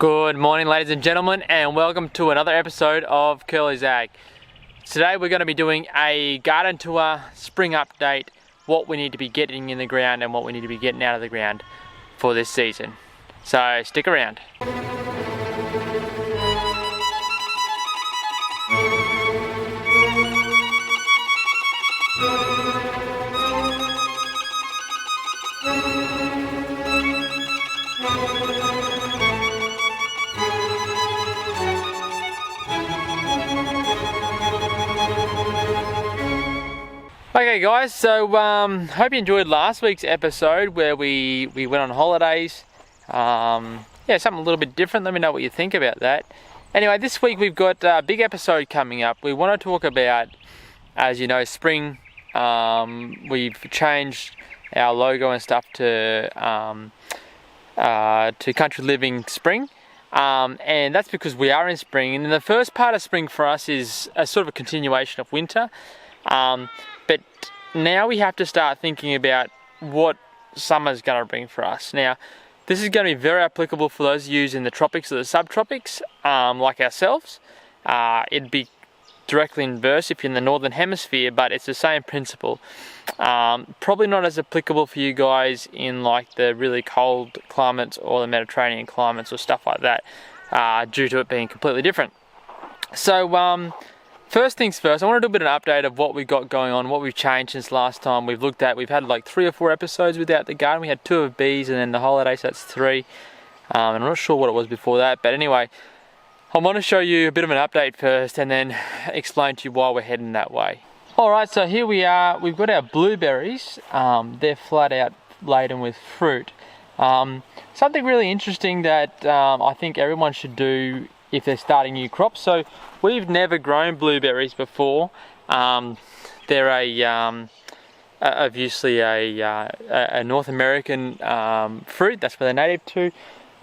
Good morning, ladies and gentlemen, and welcome to another episode of Curly's Ag. Today we're going to be doing a garden tour, spring update, what we need to be getting in the ground and what we need to be getting out of the ground for this season. So stick around. Okay guys, so hope you enjoyed last week's episode where we went on holidays. Yeah, something a little bit different. Let me know what you think about that. Anyway, this week we've got a big episode coming up. We want to talk about, as you know, spring. We've changed our logo and stuff to Country Living Spring. And that's because we are in spring, and the first part of spring for us is a sort of a continuation of winter. But now we have to start thinking about what summer's going to bring for us. Now, this is going to be very applicable for those of you in the tropics or the subtropics, like ourselves. It'd be directly inverse if you're in the northern hemisphere, but it's the same principle. Probably not as applicable for you guys in like the really cold climates or the Mediterranean climates or stuff like that, due to it being completely different. So, first things first, I want to do a bit of an update of what we've got going on, what we've changed since last time we've looked at. We've had like 3 or 4 episodes without the garden. We had 2 of bees and then the holiday, so that's 3. I'm not sure what it was before that, but anyway, I want to show you a bit of an update first and then explain to you why we're heading that way. Alright, so here we are. We've got our blueberries. They're flat out laden with fruit. Something really interesting that I think everyone should do if they're starting new crops. So we've never grown blueberries before. They're obviously a North American fruit. That's where they're native to.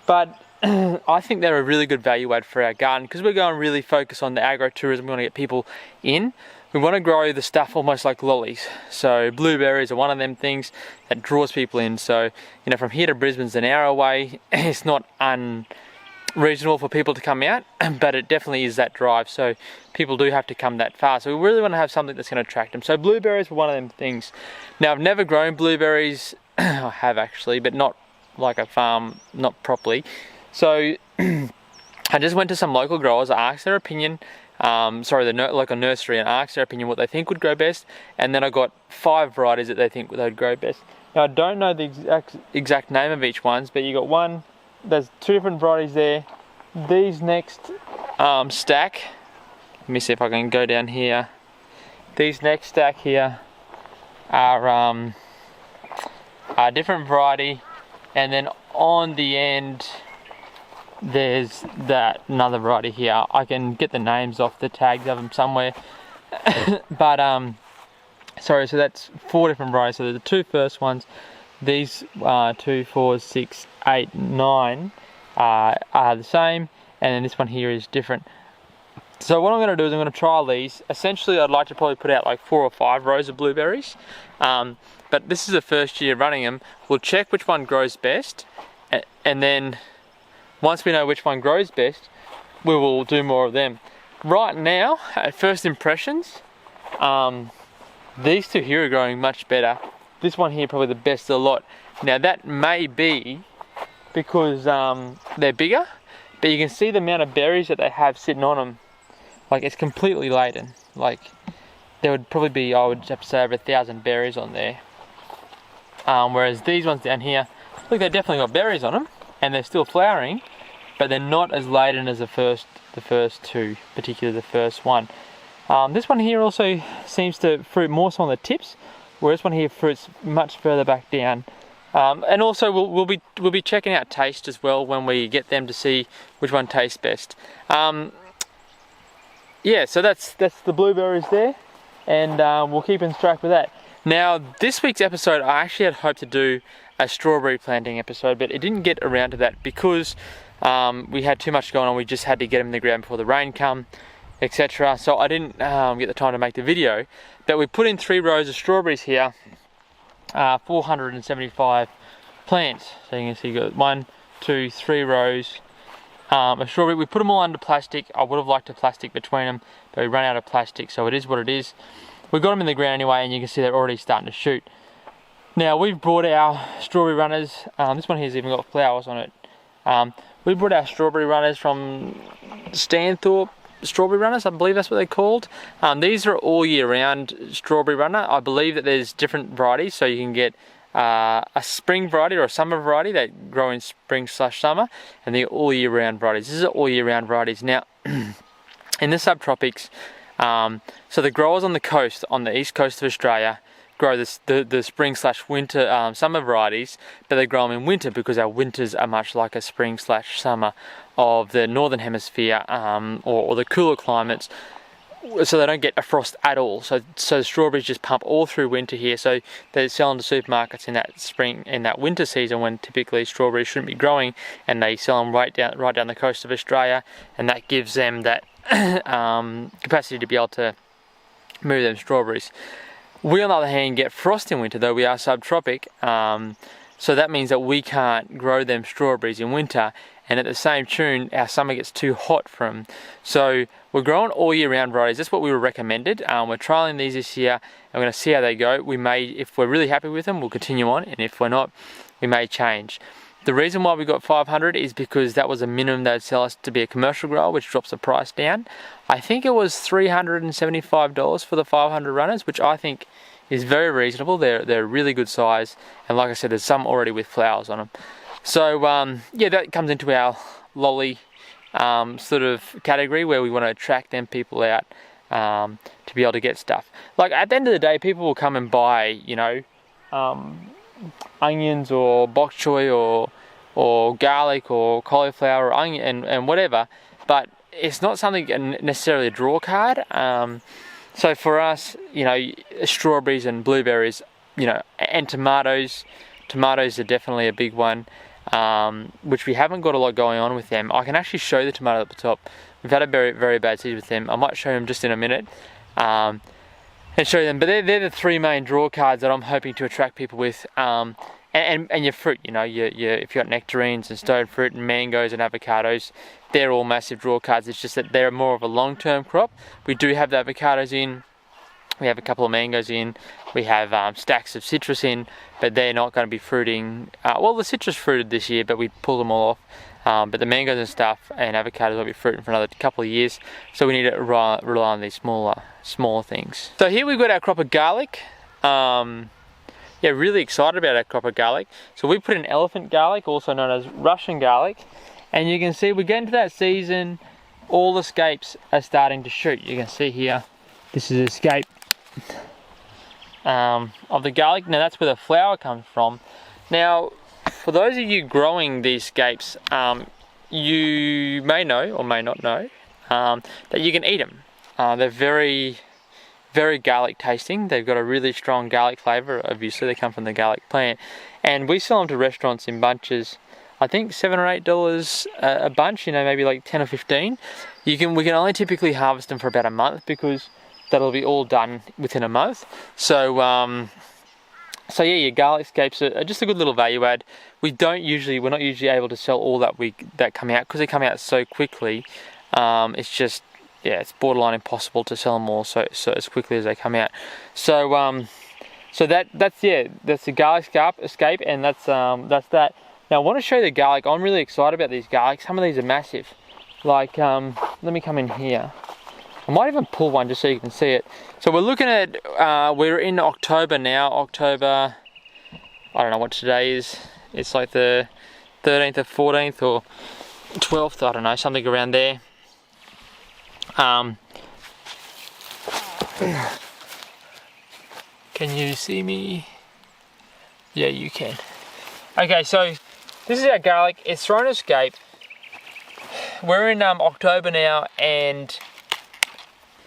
But I think they're a really good value add for our garden because we're going to really focus on the agro-tourism. We want to get people in. We want to grow the stuff almost like lollies. So blueberries are one of them things that draws people in. So, you know, from here to Brisbane's an hour away. It's not unreasonable for people to come out, but it definitely is that drive. So people do have to come that far. So we really want to have something that's going to attract them. So blueberries were one of them things. Now, I've never grown blueberries. I have actually, but not like a farm, not properly. So I just went to some local growers, I asked their opinion, the local nursery, and asked their opinion what they think would grow best, and then I got 5 varieties that they think they'd grow best. Now I don't know the exact name of each ones, but you got one, there's 2 different varieties there. These next stack, let me see if I can go down here. These next stack here are a different variety, and then on the end there's another variety here. I can get the names off the tags of them somewhere. But sorry, so that's 4 different varieties. So the 2 first ones, these 2, 4, 6, 8, 9 are the same, and then this one here is different. So what I'm going to do is I'm going to trial these. Essentially, I'd like to probably put out like 4 or 5 rows of blueberries, but this is the first year running them. We'll check which one grows best, and then once we know which one grows best, we will do more of them. Right now, at first impressions, these 2 here are growing much better. This one here probably the best of the lot. Now that may be because they're bigger, but you can see the amount of berries that they have sitting on them. Like, it's completely laden. Like, there would probably be, I would have to say, over 1,000 berries on there. Whereas these ones down here, look, they definitely got berries on them, and they're still flowering, but they're not as laden as the first 2, particularly the first one. This one here also seems to fruit more so on the tips, whereas this one here fruits much further back down. And also we'll be checking out taste as well when we get them to see which one tastes best. Yeah, so that's the blueberries there, and we'll keep in track with that. Now, this week's episode, I actually had hoped to do a strawberry planting episode, but it didn't get around to that because we had too much going on. We just had to get them in the ground before the rain come, etc. So I didn't get the time to make the video. But we put in 3 rows of strawberries here, 475 plants. So you can see you got 1, 2, 3 rows a strawberry. We put them all under plastic. I would have liked a plastic between them, but we ran out of plastic, so it is what it is. We got them in the ground anyway, and you can see they're already starting to shoot. Now we've brought our strawberry runners. This one here's even got flowers on it. We brought our strawberry runners from Stanthorpe strawberry runners, I believe that's what they're called. These are all year round strawberry runner. I believe that there's different varieties, so you can get a spring variety or a summer variety that grow in spring/summer, and the all year round varieties. This is all year round varieties. Now, in the subtropics, so the growers on the coast, on the east coast of Australia, grow the spring/winter summer varieties, but they grow them in winter because our winters are much like a spring/summer of the northern hemisphere, or the cooler climates, so they don't get a frost at all. So strawberries just pump all through winter here. So they're selling to supermarkets in that winter season when typically strawberries shouldn't be growing, and they sell them right down the coast of Australia, and that gives them that capacity to be able to move them strawberries. We on the other hand get frost in winter, though we are subtropic, so that means that we can't grow them strawberries in winter, and at the same tune our summer gets too hot for them. So we're growing all year round varieties. That's what we were recommended. We're trialling these this year, and we're going to see how they go. We may, if we're really happy with them, we'll continue on, and if we're not, we may change. The reason why we got 500 is because that was a minimum they'd sell us to be a commercial grower, which drops the price down. I think it was $375 for the 500 runners, which I think is very reasonable. They're really good size, and like I said, there's some already with flowers on them. So yeah, that comes into our lolly sort of category, where we want to attract them people out to be able to get stuff. Like at the end of the day, people will come and buy, you know, onions or bok choy or garlic or cauliflower or onion and whatever, but it's not something necessarily a draw card. So for us, you know, strawberries and blueberries, you know, and tomatoes are definitely a big one, which we haven't got a lot going on with them. I can actually show the tomato at the top. We've had a very, very bad season with them. I might show them just in a minute and show them, but they're the three main draw cards that I'm hoping to attract people with. And your fruit, you know, if you've got nectarines and stone fruit and mangoes and avocados, they're all massive draw cards. It's just that they're more of a long-term crop. We do have the avocados in, we have a couple of mangoes in, we have stacks of citrus in, but they're not going to be fruiting. Well, the citrus fruited this year, but we pulled them all off. But the mangoes and stuff and avocados will be fruiting for another couple of years, so we need to rely on these smaller things. So here we've got our crop of garlic. Yeah, really excited about our crop of garlic. So we put in elephant garlic, also known as Russian garlic, and you can see we're getting to that season, all the scapes are starting to shoot. You can see here, this is a scape of the garlic. Now that's where the flower comes from. Now, for those of you growing these scapes, you may know or may not know that you can eat them. They're very, very garlic tasting. They've got a really strong garlic flavour. Obviously they come from the garlic plant, and we sell them to restaurants in bunches. I think $7 or $8 a bunch, you know, maybe like 10 or 15. We can only typically harvest them for about a month, because that'll be all done within a month. So yeah, your garlic scapes are just a good little value add. We're not usually able to sell all that come out, because they come out so quickly. It's just, yeah, it's borderline impossible to sell them all so as quickly as they come out. So that's the garlic escape, and that's that. Now I want to show you the garlic. I'm really excited about these garlic. Some of these are massive. Like, let me come in here. I might even pull one just so you can see it. So we're looking at, we're in October now. October, I don't know what today is. It's like the 13th or 14th or 12th, I don't know, something around there. Can you see me? Yeah, you can. Okay, so this is our garlic. It's thrown a scape. We're in October now, and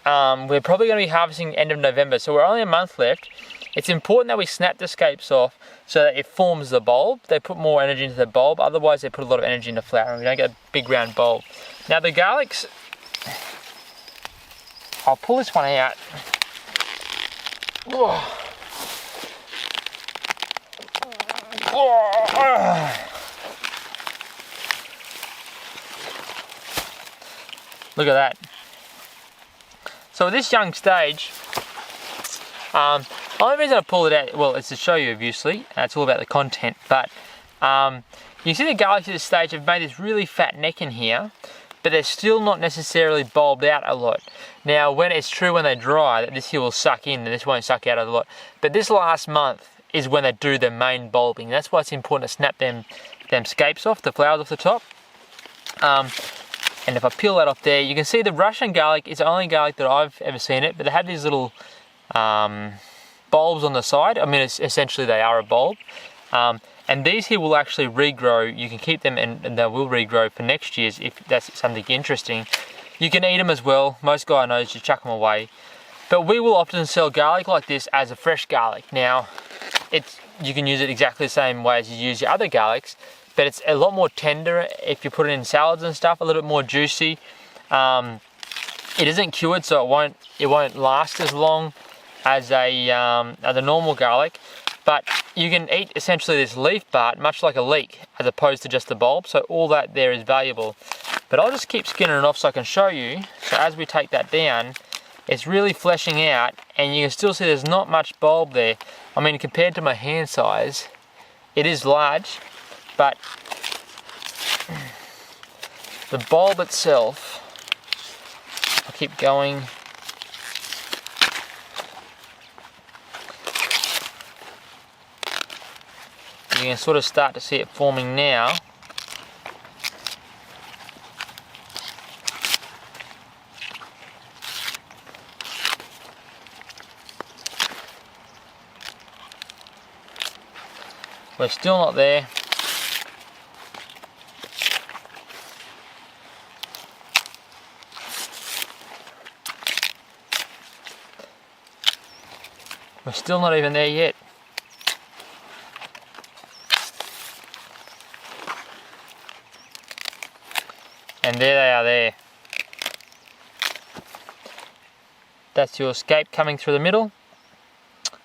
we're probably going to be harvesting end of November, so we're only a month left. It's important that we snap the scapes off so that it forms the bulb. They put more energy into the bulb, otherwise they put a lot of energy into flower, and we don't get a big round bulb. Now the garlics, I'll pull this one out. Look at that. So at this young stage, the only reason I pull it out, well, it's to show you obviously, it's all about the content, but you see the garlics at this stage have made this really fat neck in here, but they're still not necessarily bulbed out a lot. Now, when it's true when they dry that this here will suck in and this won't suck out a lot, but this last month is when they do their main bulbing. That's why it's important to snap them scapes off, the flowers off the top. And if I peel that off there, you can see the Russian garlic is the only garlic that I've ever seen it, but they have these little bulbs on the side. I mean, essentially they are a bulb. And these here will actually regrow. You can keep them and they will regrow for next year's if that's something interesting. You can eat them as well. Most guy knows you chuck them away. But we will often sell garlic like this as a fresh garlic. Now, you can use it exactly the same way as you use your other garlics, but it's a lot more tender if you put it in salads and stuff, a little bit more juicy. It isn't cured, so it won't last as long as a normal garlic. But you can eat essentially this leaf part much like a leek as opposed to just the bulb, so all that there is valuable. But I'll just keep skinning it off so I can show you. So as we take that down, it's really fleshing out and you can still see there's not much bulb there. I mean, compared to my hand size, it is large, but the bulb itself, I'll keep going. You can sort of start to see it forming now. We're still not there. We're still not even there yet. And there they are there. That's your scape coming through the middle.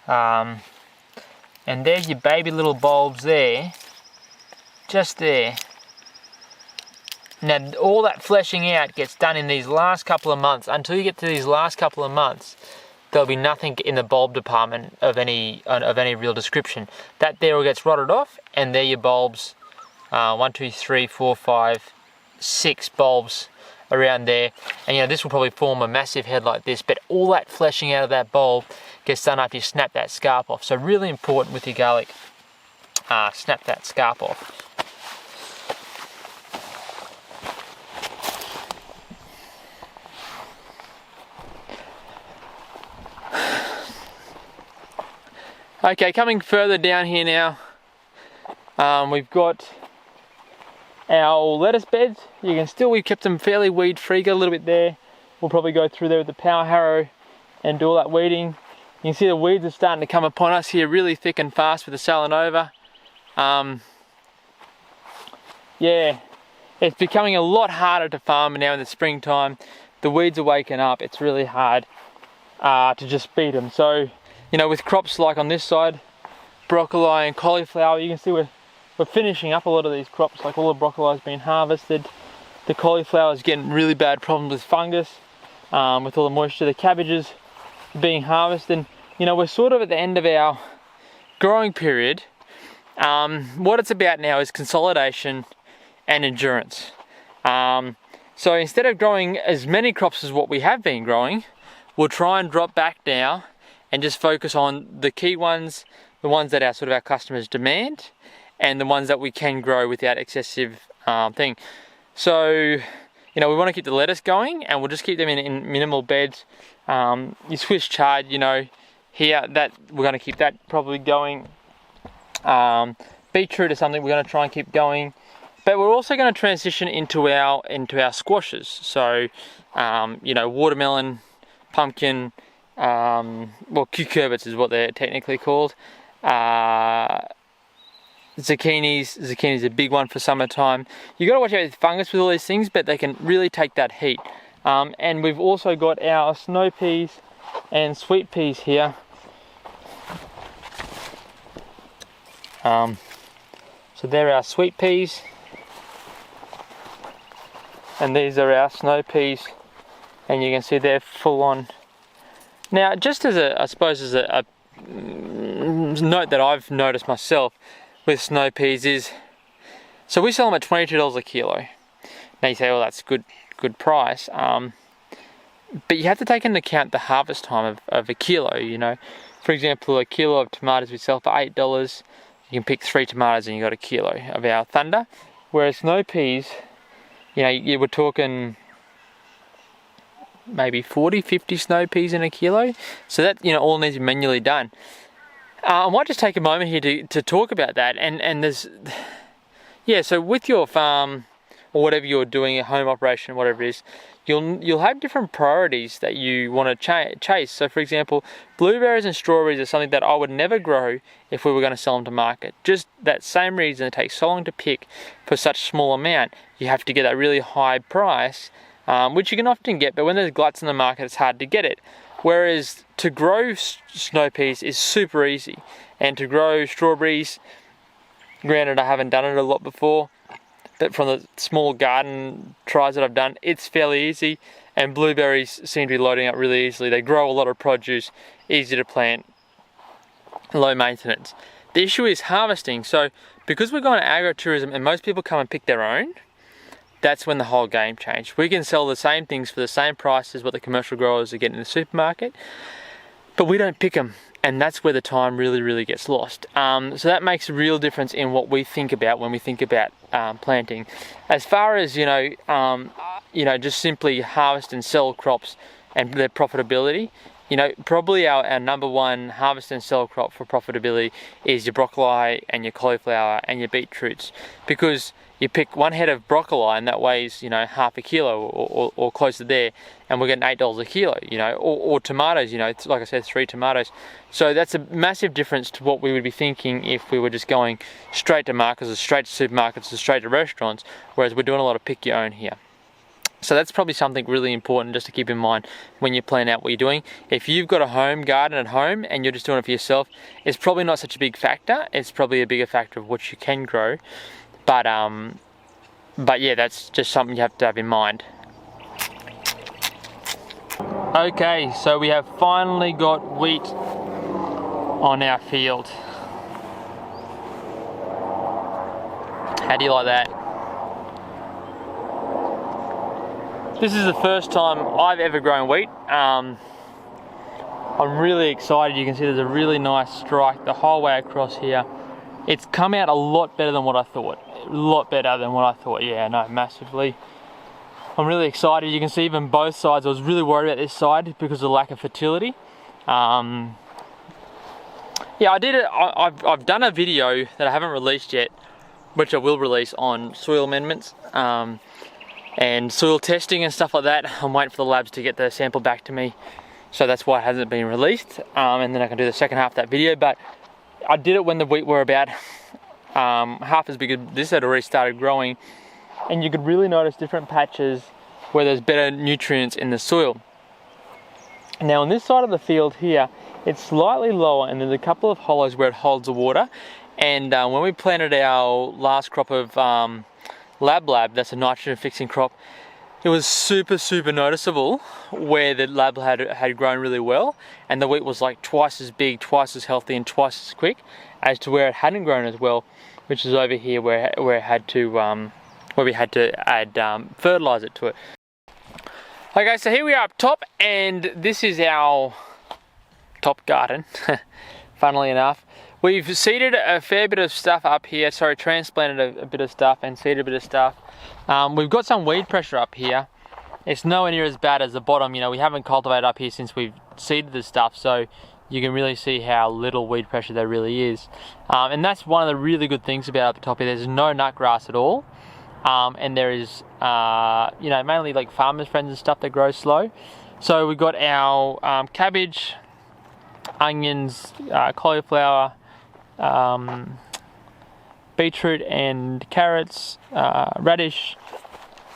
And there's your baby little bulbs there. Just there. Now all that fleshing out gets done in these last couple of months. Until you get to these last couple of months, there'll be nothing in the bulb department of any real description. That there all gets rotted off, and there your bulbs. 1, 2, 3, 4, 5, 6 bulbs around there. And you know, this will probably form a massive head like this, but all that fleshing out of that bulb gets done after you snap that scarp off. So really important with your garlic, snap that scarp off. Okay, coming further down here now, we've got our lettuce beds. We've kept them fairly weed free, got a little bit there. We'll probably go through there with the power harrow and do all that weeding. You can see the weeds are starting to come upon us here really thick and fast with the Salanova. Yeah, it's becoming a lot harder to farm now in the springtime. The weeds are waking up. It's really hard to just beat them. So, you know, with crops like on this side, broccoli and cauliflower, you can see we're finishing up a lot of these crops. Like all the broccoli has been harvested. The cauliflower is getting really bad problems with fungus, with all the moisture. The cabbages being harvested. You know, we're sort of at the end of our growing period. What it's about now is consolidation and endurance. So instead of growing as many crops as what we have been growing, we'll try and drop back now and just focus on the key ones, the ones that our customers demand, and the ones that we can grow without excessive thing. So, you know, we want to keep the lettuce going, and we'll just keep them in minimal beds. Your Swiss chard, you know, here, that we're going to keep that probably going. Beetroot is something we're going to try and keep going. But we're also going to transition into our squashes. So, you know, watermelon, pumpkin, well, cucurbits is what they're technically called. Zucchinis is a big one for summertime. You got to watch out with fungus with all these things, but they can really take that heat. And we've also got our snow peas and sweet peas here. So they're our sweet peas, and these are our snow peas and you can see they're full on. Now, just as I suppose as a note that I've noticed myself with snow peas is, so we sell them at $22 a kilo. Now you say, well, that's good price. But you have to take into account the harvest time of a kilo, you know. For example, a kilo of tomatoes we sell for $8. You can pick 3 tomatoes and you got a kilo of our thunder. Whereas snow peas, you know, you were talking maybe 40, 50 snow peas in a kilo. So that, you know, all needs to be manually done. I might just take a moment here to talk about that. And there's, yeah, so with your farm or whatever you're doing, a home operation, whatever it is, you'll have different priorities that you want to chase. So for example, blueberries and strawberries are something that I would never grow if we were going to sell them to market. Just that same reason it takes so long to pick for such a small amount. You have to get that really high price, which you can often get, but when there's gluts in the market, it's hard to get it. Whereas to grow snow peas is super easy, and to grow strawberries, granted I haven't done it a lot before, but from the small garden tries that I've done, it's fairly easy. And blueberries seem to be loading up really easily. They grow a lot of produce, easy to plant, low maintenance. The issue is harvesting. So because we're going to agritourism and most people come and pick their own, that's when the whole game changed. We can sell the same things for the same price as what the commercial growers are getting in the supermarket, but we don't pick them. And that's where the time really gets lost. So that makes a real difference in what we think about when we think about planting. As far as just simply harvest and sell crops and their profitability, you know, probably our number one harvest and sell crop for profitability is your broccoli and your cauliflower and your beetroots, because you pick one head of broccoli and that weighs, you know, half a kilo or close to there, and we're getting $8 a kilo, you know, or tomatoes, you know, it's, like I said, 3 tomatoes. So that's a massive difference to what we would be thinking if we were just going straight to markets or straight to supermarkets or straight to restaurants, whereas we're doing a lot of pick your own here. So that's probably something really important just to keep in mind when you plan out what you're doing. If you've got a home garden at home and you're just doing it for yourself, it's probably not such a big factor. It's probably a bigger factor of what you can grow. But yeah, that's just something you have to have in mind. Okay, so we have finally got wheat on our field. How do you like that? This is the first time I've ever grown wheat. I'm really excited. You can see there's a really nice strike the whole way across here. It's come out a lot better than what I thought. Yeah, no, massively. I'm really excited. You can see even both sides. I was really worried about this side because of the lack of fertility. Yeah, I did it. I've done a video that I haven't released yet, which I will release on soil amendments and soil testing and stuff like that. I'm waiting for the labs to get the sample back to me, so that's why it hasn't been released. And then I can do the second half of that video. But I did it when the wheat were about half as big as this had already started growing, and you could really notice different patches where there's better nutrients in the soil. Now on this side of the field here, it's slightly lower and there's a couple of hollows where it holds the water. And when we planted our last crop of Lab, that's a nitrogen fixing crop, it was super noticeable where the Lab had grown really well, and the wheat was like twice as big, twice as healthy, and twice as quick as to where it hadn't grown as well, which is over here where it had to where we had to add fertilizer to it. Okay, so here we are up top, and this is our top garden. Funnily enough, we've seeded a fair bit of stuff up here. Sorry, transplanted a bit of stuff and seeded a bit of stuff. We've got some weed pressure up here. It's nowhere near as bad as the bottom. You know, we haven't cultivated up here since we've seeded this stuff, so you can really see how little weed pressure there really is. And that's one of the really good things about up the top here. There's no nut grass at all. And there is, you know, mainly like farmers' friends and stuff that grow slow. So we've got our cabbage, onions, cauliflower, beetroot and carrots, radish.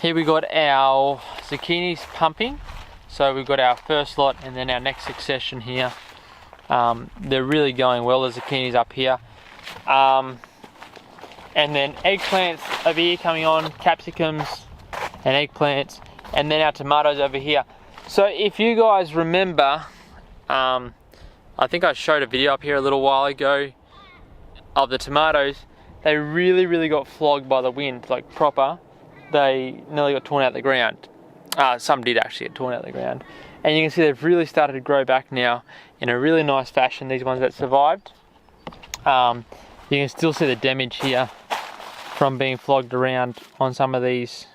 Here we got our zucchinis pumping. So we've got our first lot and then our next succession here. They're really going well, the zucchinis up here. And then eggplants over here coming on, capsicums and eggplants, and then our tomatoes over here. So if you guys remember, I think I showed a video up here a little while ago of the tomatoes. They really got flogged by the wind, like proper. They nearly got torn out of the ground. Some did actually get torn out of the ground. And you can see they've really started to grow back now in a really nice fashion, these ones that survived. You can still see the damage here from being flogged around on some of these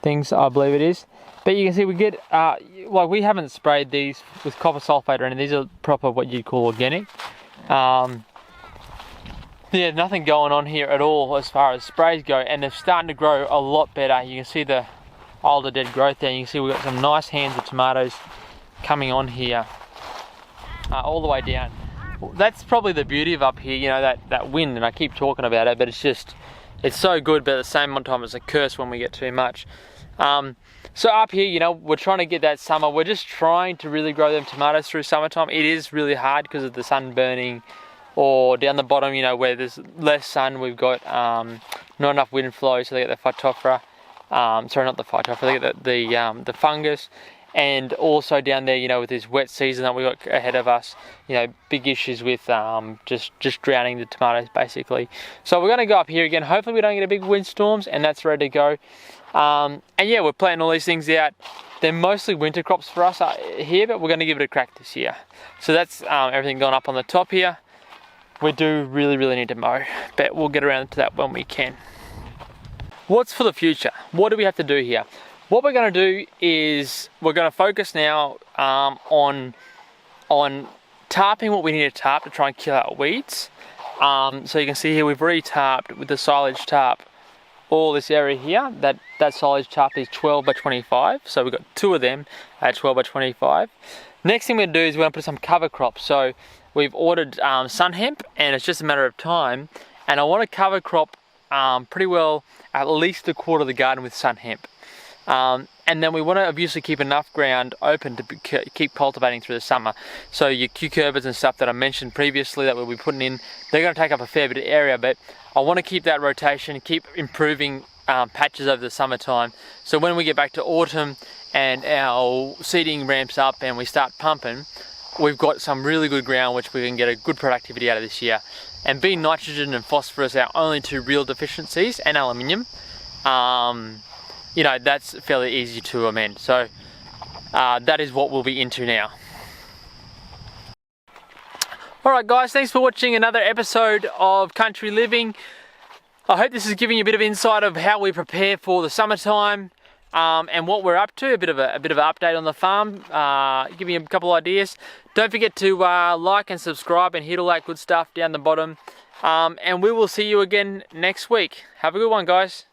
things, I believe it is. But you can see we get, like we haven't sprayed these with copper sulfate or anything. These are proper what you'd call organic. Yeah, nothing going on here at all as far as sprays go, and they're starting to grow a lot better. You can see the older dead growth there. You can see we've got some nice hands of tomatoes coming on here all the way down. That's probably the beauty of up here, you know, that wind, and I keep talking about it, but it's so good, but at the same time it's a curse when we get too much. So up here, you know, we're trying to get that summer. We're just trying to really grow them tomatoes through summertime. It is really hard because of the sun burning, or down the bottom, you know, where there's less sun, we've got not enough wind flow, so they get the phytophthora. Sorry, not the phytophthora, they get the fungus. And also down there, you know, with this wet season that we got ahead of us, you know, big issues with just drowning the tomatoes basically. So we're going to go up here again. Hopefully we don't get a big windstorms, and that's ready to go. And yeah, we're planting all these things out. They're mostly winter crops for us here, but we're going to give it a crack this year. So that's everything going up on the top here. We do really need to mow, but we'll get around to that when we can. What's for the future? What do we have to do here? What we're going to do is we're going to focus now on tarping what we need to tarp to try and kill out weeds. So you can see here we've already tarped with the silage tarp all this area here. That silage tarp is 12 by 25, so we've got 2 of them at 12 by 25. Next thing we're going to do is we're going to put some cover crops. So we've ordered sun hemp, and it's just a matter of time, and I want to cover crop pretty well at least a quarter of the garden with sun hemp. And then we want to obviously keep enough ground open to keep cultivating through the summer. So your cucurbers and stuff that I mentioned previously that we'll be putting in, they're going to take up a fair bit of area, but I want to keep that rotation, keep improving patches over the summertime. So when we get back to autumn and our seeding ramps up and we start pumping, we've got some really good ground which we can get a good productivity out of this year. And being nitrogen and phosphorus our only 2 real deficiencies, and aluminium, you know, that's fairly easy to amend. So that is what we'll be into now. Alright guys, thanks for watching another episode of Country Living. I hope this is giving you a bit of insight of how we prepare for the summertime and what we're up to, a bit of an update on the farm, giving you a couple ideas. Don't forget to like and subscribe and hit all that good stuff down the bottom. And we will see you again next week. Have a good one, guys.